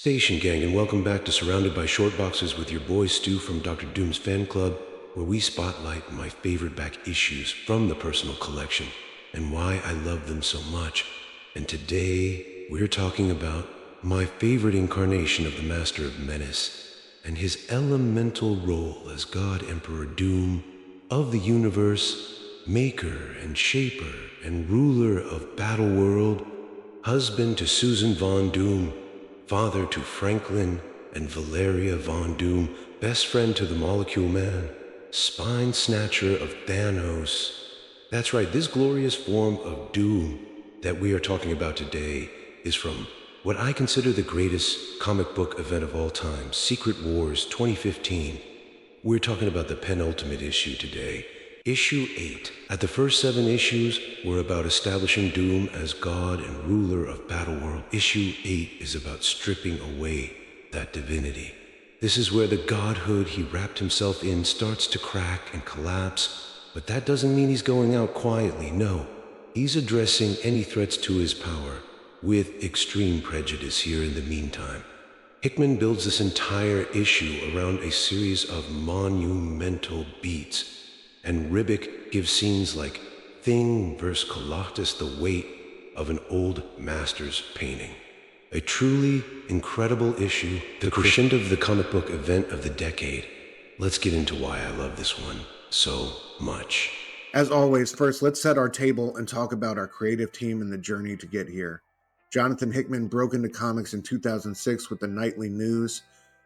Station Gang, and welcome back to Surrounded by Short Boxes with your boy Stu from Dr. Doom's Fan Club, where we spotlight my favorite back issues from the personal collection and why I love them so much. And today, we're talking about my favorite incarnation of the Master of Menace and his elemental role as God Emperor Doom of the universe, maker and shaper and ruler of Battleworld, husband to Susan Von Doom, father to Franklin and Valeria Von Doom, best friend to the Molecule Man, spine snatcher of Thanos. That's right, this glorious form of Doom that we are talking about today is from what I consider the greatest comic book event of all time, Secret Wars 2015. We're talking about the penultimate issue today, Issue 8. At the first 7 issues were about establishing Doom as God and ruler of Battleworld. Issue 8 is about stripping away that divinity. This is where the godhood he wrapped himself in starts to crack and collapse, but that doesn't mean he's going out quietly, no. He's addressing any threats to his power with extreme prejudice here in the meantime. Hickman builds this entire issue around a series of monumental beats, and Ribić gives scenes like Thing vs. Galactus the weight of an old master's painting. A truly incredible issue, the crescendo of the comic book event of the decade. Let's get into why I love this one so much. As always, first let's set our table and talk about our creative team and the journey to get here. Jonathan Hickman broke into comics in 2006 with the Nightly News,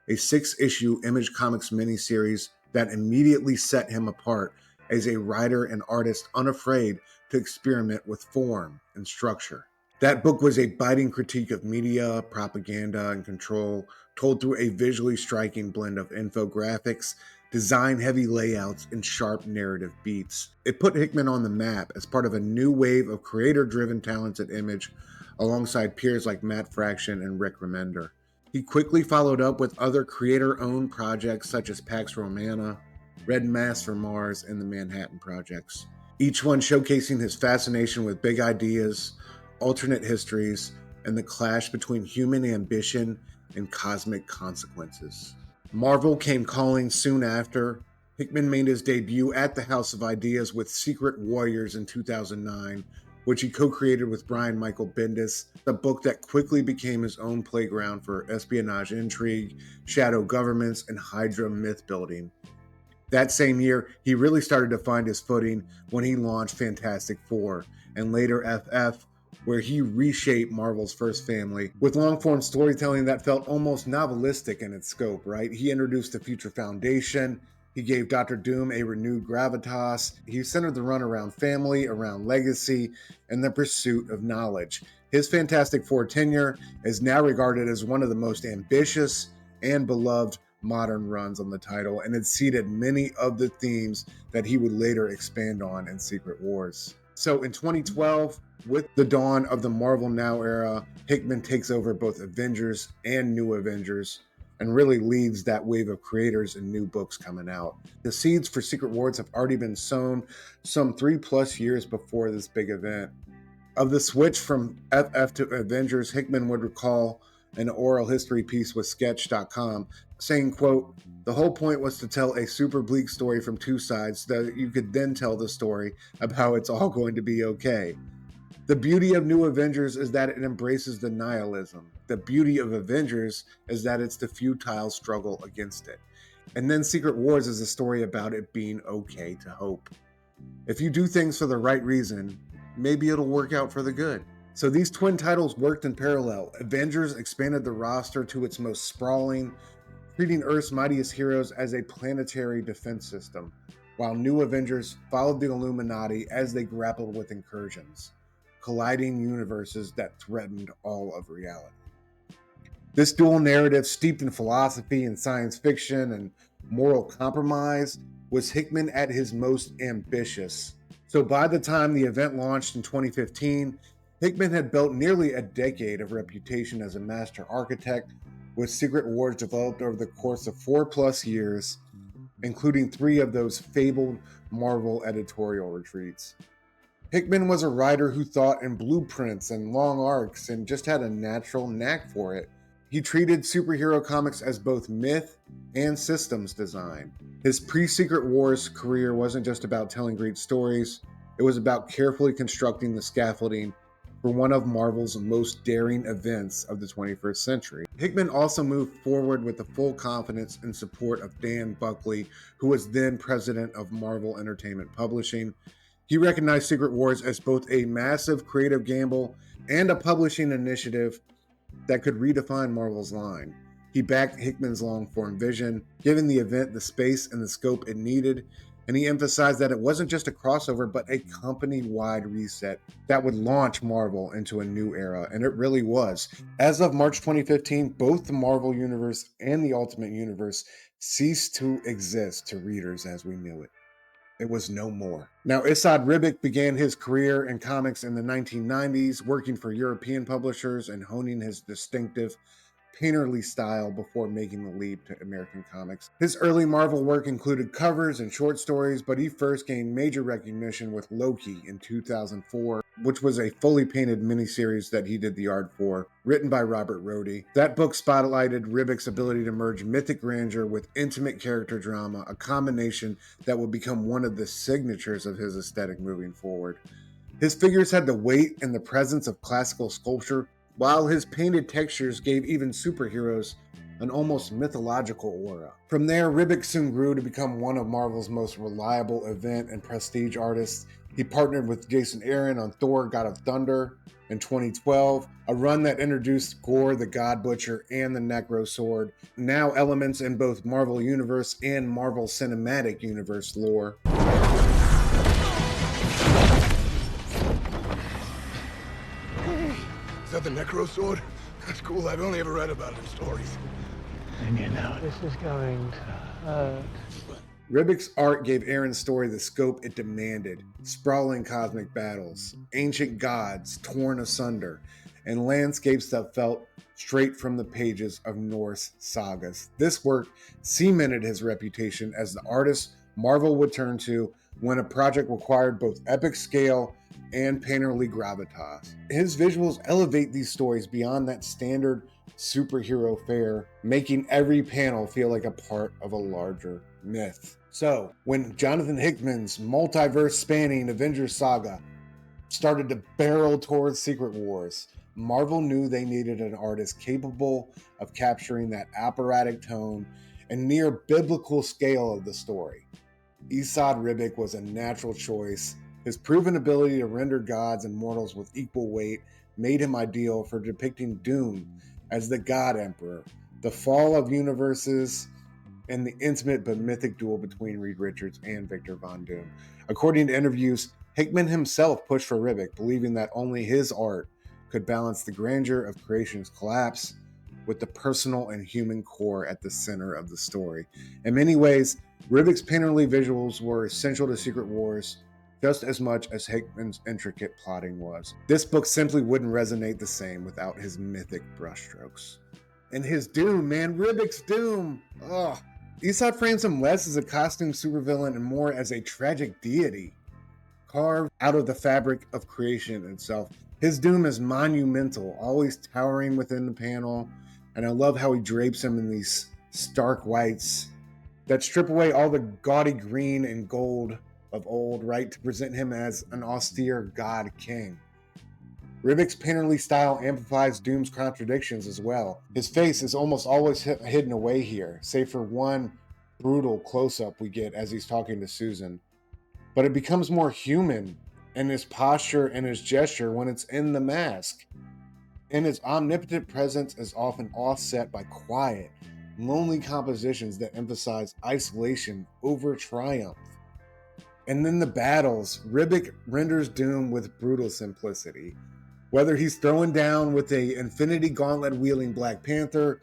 a 6-issue Image Comics miniseries that immediately set him apart as a writer and artist unafraid to experiment with form and structure. That book was a biting critique of media, propaganda, and control, told through a visually striking blend of infographics, design-heavy layouts, and sharp narrative beats. It put Hickman on the map as part of a new wave of creator-driven talents at Image, alongside peers like Matt Fraction and Rick Remender. He quickly followed up with other creator-owned projects such as Pax Romana, Red Mass for Mars, and the Manhattan Projects, each one showcasing his fascination with big ideas, alternate histories, and the clash between human ambition and cosmic consequences. Marvel came calling soon after. Hickman made his debut at the House of Ideas with Secret Warriors in 2009, which he co-created with Brian Michael Bendis, a book that quickly became his own playground for espionage intrigue, shadow governments, and Hydra myth building. That same year, he really started to find his footing when he launched Fantastic Four, and later FF, where he reshaped Marvel's first family with long-form storytelling that felt almost novelistic in its scope, right? He introduced the Future Foundation, he gave Dr. Doom a renewed gravitas, he centered the run around family, around legacy, and the pursuit of knowledge. His Fantastic Four tenure is now regarded as one of the most ambitious and beloved modern runs on the title, and it seeded many of the themes that he would later expand on in Secret Wars. So in 2012, with the dawn of the Marvel Now era, Hickman takes over both Avengers and New Avengers and really leads that wave of creators and new books coming out. The seeds for Secret Wars have already been sown some 3+ years before this big event. Of the switch from FF to Avengers, Hickman would recall an oral history piece with Sketch.com saying, quote, "The whole point was to tell a super bleak story from two sides so that you could then tell the story of how it's all going to be okay. The beauty of New Avengers is that it embraces the nihilism. The beauty of Avengers is that it's the futile struggle against it. And then Secret Wars is a story about it being okay to hope. If you do things for the right reason, maybe it'll work out for the good." So these twin titles worked in parallel. Avengers expanded the roster to its most sprawling, treating Earth's mightiest heroes as a planetary defense system, while New Avengers followed the Illuminati as they grappled with incursions, colliding universes that threatened all of reality. This dual narrative, steeped in philosophy and science fiction and moral compromise, was Hickman at his most ambitious. So by the time the event launched in 2015, Hickman had built nearly a decade of reputation as a master architect, with Secret Wars developed over the course of 4+ years, including 3 of those fabled Marvel editorial retreats. Hickman was a writer who thought in blueprints and long arcs and just had a natural knack for it. He treated superhero comics as both myth and systems design. His pre-Secret Wars career wasn't just about telling great stories, it was about carefully constructing the scaffolding for one of Marvel's most daring events of the 21st century. Hickman also moved forward with the full confidence and support of Dan Buckley, who was then president of Marvel Entertainment Publishing. He recognized Secret Wars as both a massive creative gamble and a publishing initiative that could redefine Marvel's line. He backed Hickman's long-form vision, giving the event the space and the scope it needed, and he emphasized that it wasn't just a crossover, but a company-wide reset that would launch Marvel into a new era, and it really was. As of March 2015, both the Marvel Universe and the Ultimate Universe ceased to exist to readers as we knew it. It was no more. Now, Esad Ribić began his career in comics in the 1990s, working for European publishers and honing his distinctive painterly style before making the leap to American comics. His early Marvel work included covers and short stories, but he first gained major recognition with Loki in 2004, which was a fully painted miniseries that he did the art for, written by Robert Rhodey. That book spotlighted Ribić's ability to merge mythic grandeur with intimate character drama, a combination that would become one of the signatures of his aesthetic moving forward. His figures had the weight and the presence of classical sculpture, while his painted textures gave even superheroes an almost mythological aura. From there, Ribić soon grew to become one of Marvel's most reliable event and prestige artists. He partnered with Jason Aaron on Thor: God of Thunder in 2012, a run that introduced Gore the God Butcher and the Necro Sword, now elements in both Marvel Universe and Marvel Cinematic Universe lore. Is that the Necro Sword? That's cool. I've only ever read about it in stories. And you know this is going to hurt. Ribić's art gave Aaron's story the scope it demanded: sprawling cosmic battles, ancient gods torn asunder, and landscapes that felt straight from the pages of Norse sagas. This work cemented his reputation as the artist Marvel would turn to when a project required both epic scale and painterly gravitas. His visuals elevate these stories beyond that standard superhero fare, making every panel feel like a part of a larger myth. So, when Jonathan Hickman's multiverse-spanning Avengers saga started to barrel towards Secret Wars, Marvel knew they needed an artist capable of capturing that operatic tone and near biblical scale of the story. Esad Ribić was a natural choice. His proven ability to render gods and mortals with equal weight made him ideal for depicting Doom as the God Emperor, the fall of universes, and the intimate but mythic duel between Reed Richards and Victor Von Doom. According to interviews, Hickman himself pushed for Ribić, believing that only his art could balance the grandeur of creation's collapse with the personal and human core at the center of the story. In many ways, Ribić's painterly visuals were essential to Secret Wars, just as much as Hickman's intricate plotting was. This book simply wouldn't resonate the same without his mythic brushstrokes. And his Doom, man, Ribić's Doom! Oh, Esad frames him less as a costume supervillain and more as a tragic deity, carved out of the fabric of creation itself. His Doom is monumental, always towering within the panel, and I love how he drapes him in these stark whites that strip away all the gaudy green and gold of old, right, to present him as an austere god king. Ribić's painterly style amplifies Doom's contradictions as well. His face is almost always hidden away here, save for one brutal close-up we get as he's talking to Susan. But it becomes more human in his posture and his gesture when it's in the mask. And his omnipotent presence is often offset by quiet, lonely compositions that emphasize isolation over triumph. And then the battles, Ribić renders Doom with brutal simplicity. Whether he's throwing down with a Infinity Gauntlet wielding Black Panther,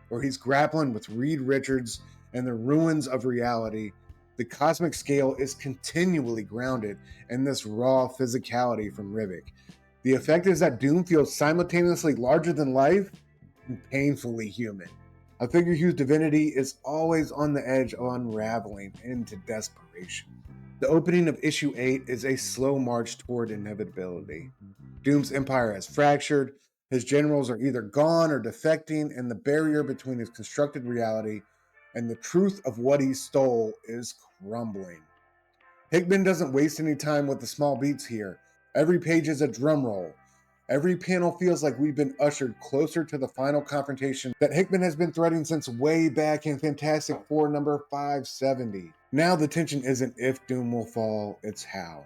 or he's grappling with Reed Richards and the ruins of reality, the cosmic scale is continually grounded in this raw physicality from Ribić. The effect is that Doom feels simultaneously larger than life and painfully human. A figure whose divinity is always on the edge of unraveling into desperation. The opening of issue 8 is a slow march toward inevitability. Doom's empire has fractured, His generals are either gone or defecting, and the barrier between his constructed reality and the truth of what he stole is crumbling. Hickman doesn't waste any time with the small beats here. Every page is a drum roll. Every panel feels like we've been ushered closer to the final confrontation that Hickman has been threading since way back in Fantastic Four number 570. Now the tension isn't if Doom will fall, it's how.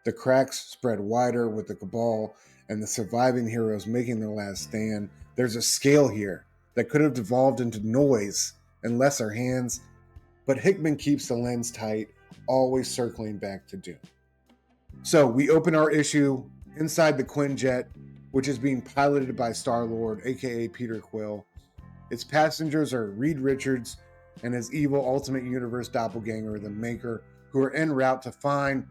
The cracks spread wider with the Cabal and the surviving heroes making their last stand. There's a scale here that could have devolved into noise in lesser hands, but Hickman keeps the lens tight, always circling back to Doom. So we open our issue inside the Quinjet, which is being piloted by Star-Lord, aka Peter Quill. Its passengers are Reed Richards and his evil Ultimate Universe doppelganger, the Maker, who are en route to find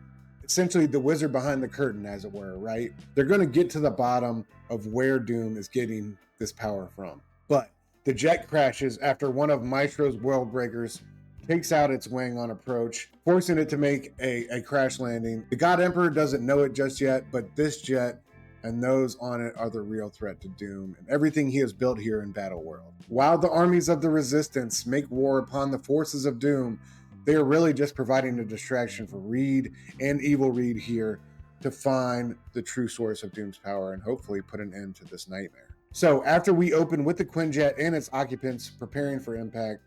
essentially the wizard behind the curtain, as it were, right? They're going to get to the bottom of where Doom is getting this power from. But the jet crashes after one of Maestro's world breakers takes out its wing on approach, forcing it to make a crash landing. The God Emperor doesn't know it just yet, but this jet and those on it are the real threat to Doom and everything he has built here in Battleworld. While the armies of the Resistance make war upon the forces of Doom, they are really just providing a distraction for Reed and Evil Reed here to find the true source of Doom's power and hopefully put an end to this nightmare. So after we open with the Quinjet and its occupants preparing for impact,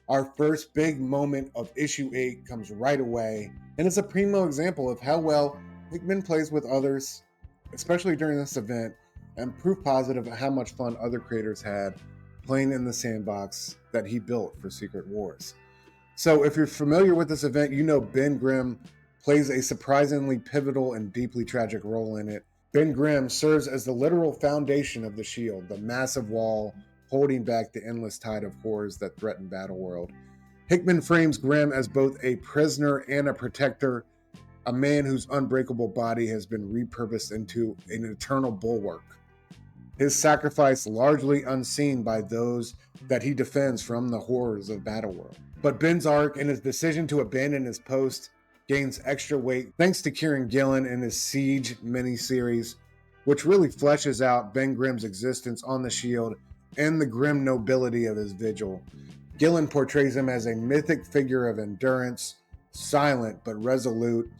our first big moment of issue 8 comes right away, and it's a primo example of how well Hickman plays with others, especially during this event, and proof positive of how much fun other creators had playing in the sandbox that he built for Secret Wars. So if you're familiar with this event, you know Ben Grimm plays a surprisingly pivotal and deeply tragic role in it. Ben Grimm serves as the literal foundation of the shield, the massive wall holding back the endless tide of horrors that threaten Battleworld. Hickman frames Grimm as both a prisoner and a protector, a man whose unbreakable body has been repurposed into an eternal bulwark. His sacrifice largely unseen by those that he defends from the horrors of Battleworld. But Ben's arc and his decision to abandon his post gains extra weight thanks to Kieran Gillen in his Siege miniseries, which really fleshes out Ben Grimm's existence on the shield and the grim nobility of his vigil. Gillen portrays him as a mythic figure of endurance, silent but resolute,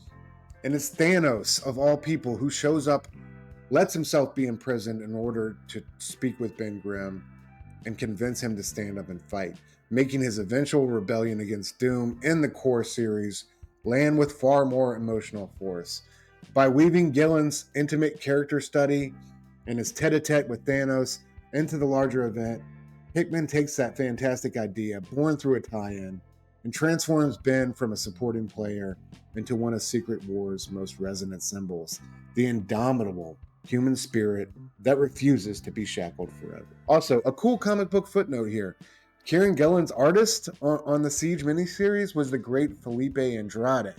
and it's Thanos, of all people, who shows up, lets himself be imprisoned in order to speak with Ben Grimm and convince him to stand up and fight, making his eventual rebellion against Doom in the core series land with far more emotional force. By weaving Gillen's intimate character study and his tete-a-tete with Thanos into the larger event, Hickman takes that fantastic idea, born through a tie-in, and transforms Ben from a supporting player into one of Secret War's most resonant symbols, the indomitable human spirit that refuses to be shackled forever. Also, a cool comic book footnote here. Kieran Gillen's artist on the Siege miniseries was the great Felipe Andrade,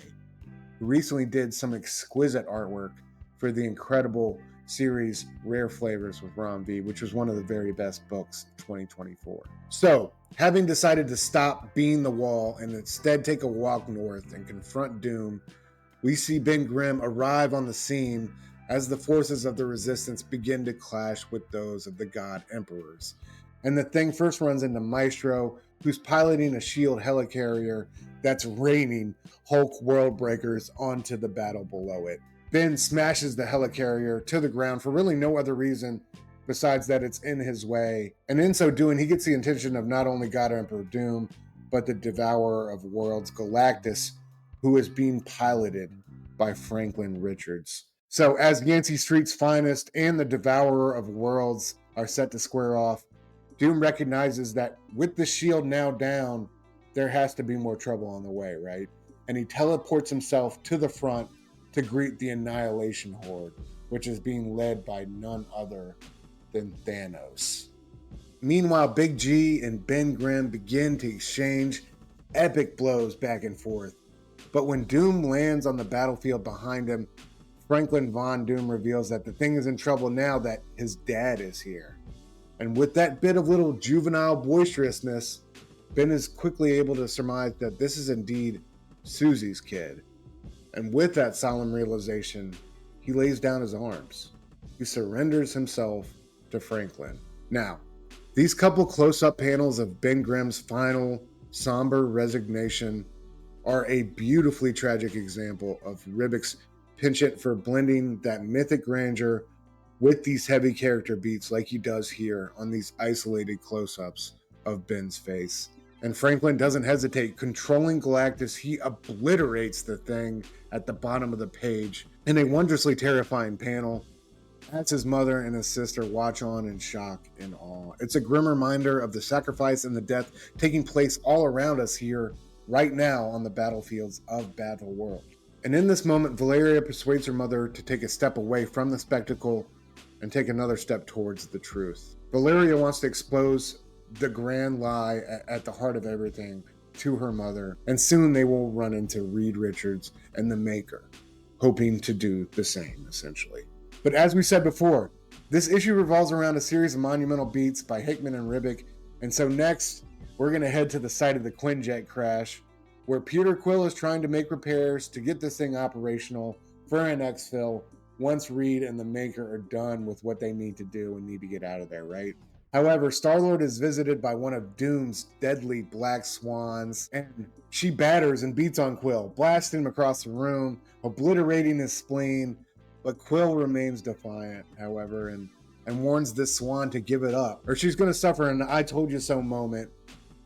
who recently did some exquisite artwork for the incredible series Rare Flavors with Ron V, which was one of the very best books of 2024. So, having decided to stop being the wall and instead take a walk north and confront Doom, we see Ben Grimm arrive on the scene as the forces of the Resistance begin to clash with those of the God Emperors. And the thing first runs into Maestro, who's piloting a shield helicarrier that's raining Hulk world breakers onto the battle below it. Ben smashes the helicarrier to the ground for really no other reason besides that it's in his way. And in so doing, he gets the attention of not only God Emperor Doom, but the Devourer of Worlds, Galactus, who is being piloted by Franklin Richards. So as Yancey Street's finest and the Devourer of Worlds are set to square off, Doom recognizes that with the shield now down, there has to be more trouble on the way, right? And he teleports himself to the front to greet the Annihilation Horde, which is being led by none other than Thanos. Meanwhile, Big G and Ben Grimm begin to exchange epic blows back and forth. But when Doom lands on the battlefield behind him, Franklin Von Doom reveals that the thing is in trouble now that his dad is here. And with that bit of little juvenile boisterousness, Ben is quickly able to surmise that this is indeed Susie's kid. And with that solemn realization, he lays down his arms. He surrenders himself to Franklin. Now, these couple close-up panels of Ben Grimm's final somber resignation are a beautifully tragic example of Ribić's penchant for blending that mythic grandeur with these heavy character beats like he does here on these isolated close-ups of Ben's face. And Franklin doesn't hesitate. Controlling Galactus, he obliterates the thing at the bottom of the page in a wondrously terrifying panel as his mother and his sister watch on in shock and awe. It's a grim reminder of the sacrifice and the death taking place all around us here right now on the battlefields of Battleworld. And in this moment, Valeria persuades her mother to take a step away from the spectacle and take another step towards the truth. Valeria wants to expose the grand lie at the heart of everything to her mother, and soon they will run into Reed Richards and the Maker, hoping to do the same, essentially. But as we said before, this issue revolves around a series of monumental beats by Hickman and Ribić, and so next, we're going to head to the site of the Quinjet crash, where Peter Quill is trying to make repairs to get this thing operational for an exfil once Reed and the Maker are done with what they need to do and need to get out of there, right? However, Star-Lord is visited by one of Doom's deadly black swans, and she batters and beats on Quill, blasting him across the room, obliterating his spleen, but Quill remains defiant, however, and warns this swan to give it up, or she's going to suffer an I told you so moment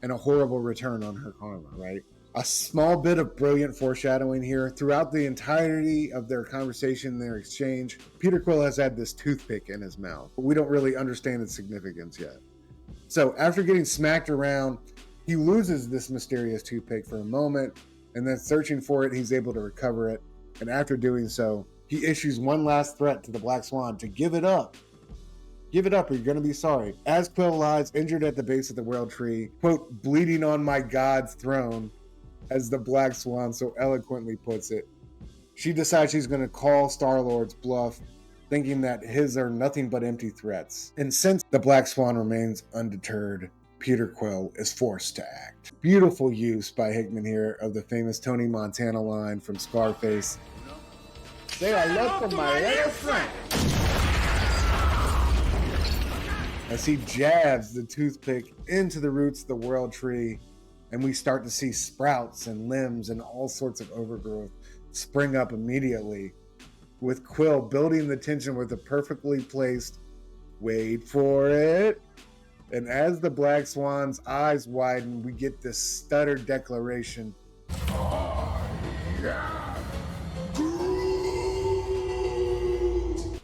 and a horrible return on her karma, right? A small bit of brilliant foreshadowing here. Throughout the entirety of their conversation, their exchange, Peter Quill has had this toothpick in his mouth, but we don't really understand its significance yet. So after getting smacked around, he loses this mysterious toothpick for a moment, and then searching for it, he's able to recover it. And after doing so, he issues one last threat to the Black Swan to give it up. Give it up or you're going to be sorry. As Quill lies injured at the base of the Worldtree, quote, bleeding on my God's throne, as the Black Swan so eloquently puts it, she decides she's going to call Star-Lord's bluff, thinking that his are nothing but empty threats. And since the Black Swan remains undeterred, Peter Quill is forced to act. Beautiful use by Hickman here of the famous Tony Montana line from Scarface. Say I love for my little friend. As he jabs the toothpick into the roots of the Worldtree, and we start to see sprouts and limbs and all sorts of overgrowth spring up immediately, with Quill building the tension with a perfectly placed, wait for it, and as the Black Swan's eyes widen, we get this stuttered declaration,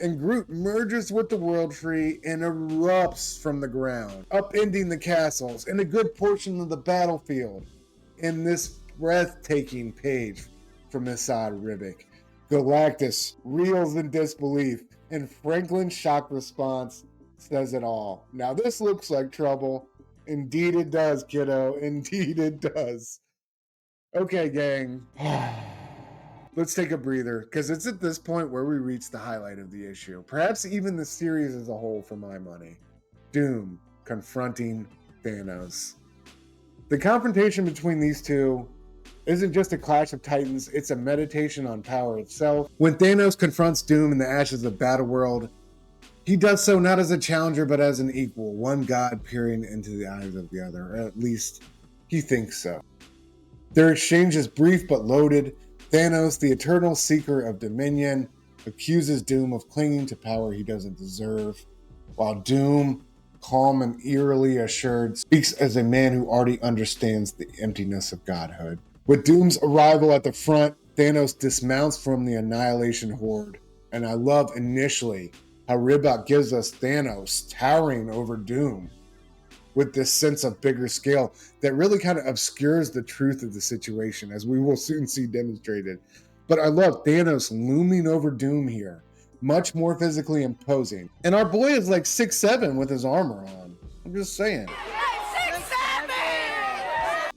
and Groot merges with the Worldtree and erupts from the ground, upending the castles and a good portion of the battlefield. In this breathtaking page from Esad Ribić, Galactus reels in disbelief, and Franklin's shocked response says it all. Now this looks like trouble. Indeed it does, kiddo. Indeed it does. Okay, gang. Let's take a breather, because it's at this point where we reach the highlight of the issue. Perhaps even the series as a whole, for my money. Doom confronting Thanos. The confrontation between these two isn't just a clash of titans, it's a meditation on power itself. When Thanos confronts Doom in the ashes of Battleworld, he does so not as a challenger, but as an equal, one god peering into the eyes of the other, or at least he thinks so. Their exchange is brief but loaded. Thanos, the eternal seeker of dominion, accuses Doom of clinging to power he doesn't deserve, while Doom, calm and eerily assured, speaks as a man who already understands the emptiness of godhood. With Doom's arrival at the front, Thanos dismounts from the Annihilation Horde, and I love initially how Ribić gives us Thanos towering over Doom with this sense of bigger scale that really kind of obscures the truth of the situation, as we will soon see demonstrated. But I love Thanos looming over Doom here, much more physically imposing. And our boy is like 6'7" with his armor on. I'm just saying. 6'7"!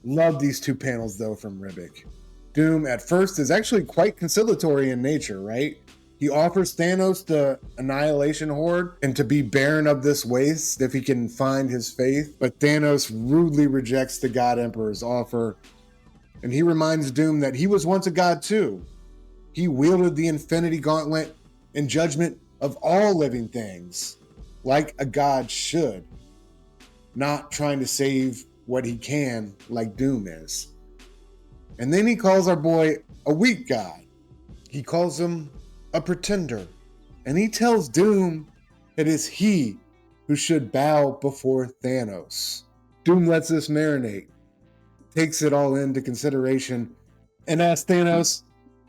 Love these two panels though from Ribić. Doom at first is actually quite conciliatory in nature, right? He offers Thanos the Annihilation Horde and to be barren of this waste if he can find his faith. But Thanos rudely rejects the God Emperor's offer, and he reminds Doom that he was once a god too. He wielded the Infinity Gauntlet in judgment of all living things, like a god should, not trying to save what he can like Doom is. And then he calls our boy a weak god. He calls him a pretender. And he tells Doom it is he who should bow before Thanos. Doom lets this marinate, takes it all into consideration, and asks Thanos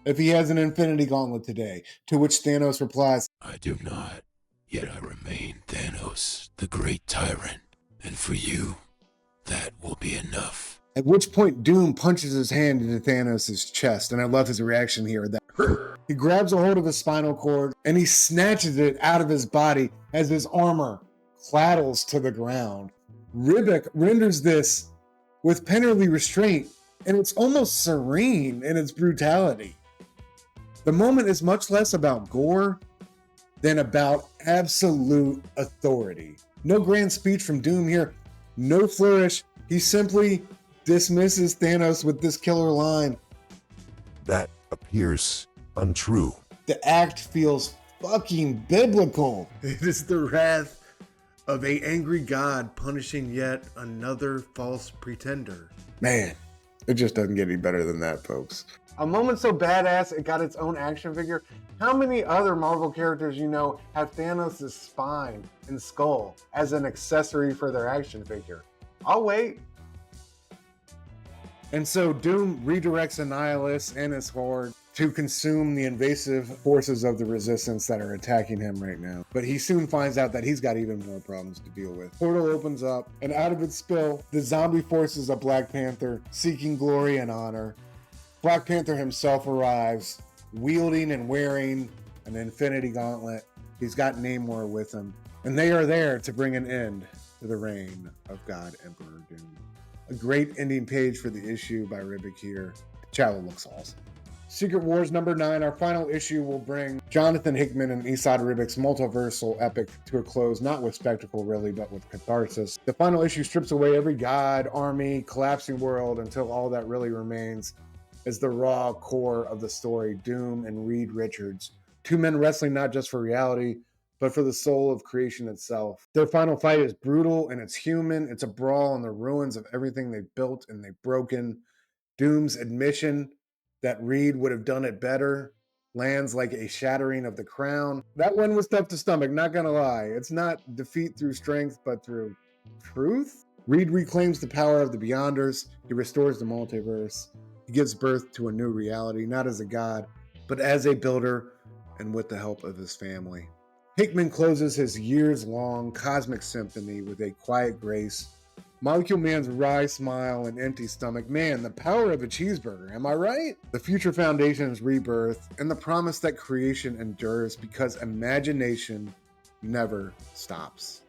if he has an infinity gauntlet today, to which Thanos replies, I do not, yet I remain Thanos, the great tyrant, and for you, that will be enough. At which point Doom punches his hand into Thanos' chest, and I love his reaction here. That hurt. He grabs a hold of his spinal cord, and he snatches it out of his body as his armor clatters to the ground. Ribić renders this with pennerly restraint, and it's almost serene in its brutality. The moment is much less about gore than about absolute authority. No grand speech from Doom here, no flourish. He simply dismisses Thanos with this killer line. That appears untrue. The act feels fucking biblical. It is the wrath of an angry god punishing yet another false pretender. Man, it just doesn't get any better than that, folks. A moment so badass it got its own action figure. How many other Marvel characters you know have Thanos' spine and skull as an accessory for their action figure? I'll wait. And so Doom redirects Annihilus and his horde to consume the invasive forces of the resistance that are attacking him right now. But he soon finds out that he's got even more problems to deal with. Portal opens up, and out of its spill, the zombie forces of Black Panther, seeking glory and honor. Black Panther himself arrives, wielding and wearing an infinity gauntlet. He's got Namor with him, and they are there to bring an end to the reign of God Emperor Doom. A great ending page for the issue by Ribić here. Chala looks awesome. Secret Wars number 9, our final issue, will bring Jonathan Hickman and Esad Ribić's multiversal epic to a close, not with spectacle really, but with catharsis. The final issue strips away every god, army, collapsing world until all that really remains is the raw core of the story, Doom and Reed Richards. Two men wrestling not just for reality, but for the soul of creation itself. Their final fight is brutal and it's human. It's a brawl on the ruins of everything they've built and they've broken. Doom's admission that Reed would have done it better lands like a shattering of the crown. That one was tough to stomach, not gonna lie. It's not defeat through strength, but through truth. Reed reclaims the power of the Beyonders. He restores the multiverse. He gives birth to a new reality, not as a god, but as a builder and with the help of his family. Hickman closes his years-long cosmic symphony with a quiet grace. Molecule Man's wry smile and empty stomach. Man, the power of a cheeseburger, am I right? The Future Foundation's rebirth and the promise that creation endures because imagination never stops.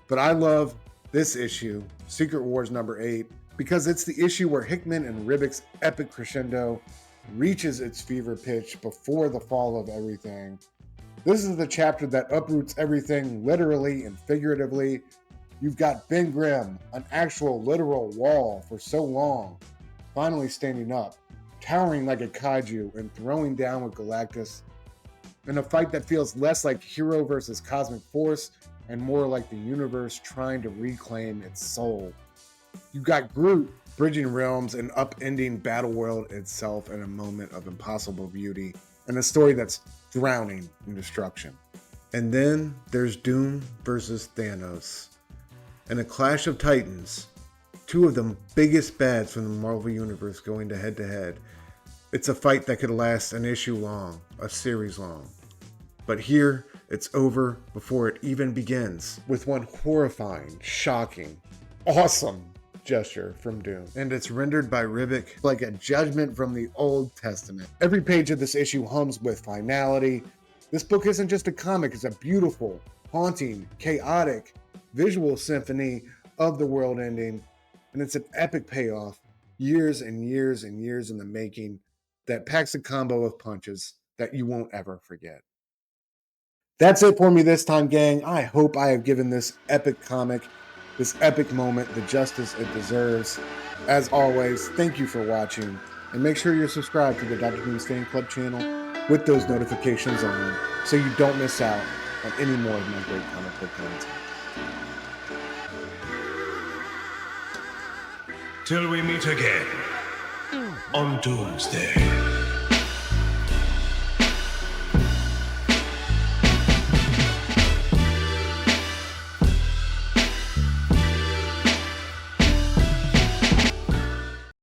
But I love this issue, Secret Wars number 8, because it's the issue where Hickman and Ribić's epic crescendo reaches its fever pitch before the fall of everything. This is the chapter that uproots everything literally and figuratively. You've got Ben Grimm, an actual literal wall for so long, finally standing up, towering like a kaiju and throwing down with Galactus in a fight that feels less like hero versus cosmic force and more like the universe trying to reclaim its soul. You've got Groot bridging realms and upending Battleworld itself in a moment of impossible beauty, and a story that's drowning in destruction. And then there's Doom versus Thanos. In a clash of titans, two of the biggest bads from the Marvel Universe going to head. It's a fight that could last an issue long, a series long. But here, it's over before it even begins, with one horrifying, shocking, awesome gesture from Doom. And it's rendered by Ribić like a judgment from the Old Testament. Every page of this issue hums with finality. This book isn't just a comic, it's a beautiful, haunting, chaotic, visual symphony of the world ending. And it's an epic payoff, years and years and years in the making, that packs a combo of punches that you won't ever forget. That's it for me this time, gang. I hope I have given this epic comic, this epic moment, the justice it deserves. As always, thank you for watching, and make sure you're subscribed to the Dr. Doom's Fan Club channel with those notifications on so you don't miss out on any more of my great comic book content. Till we meet again on Doomsday.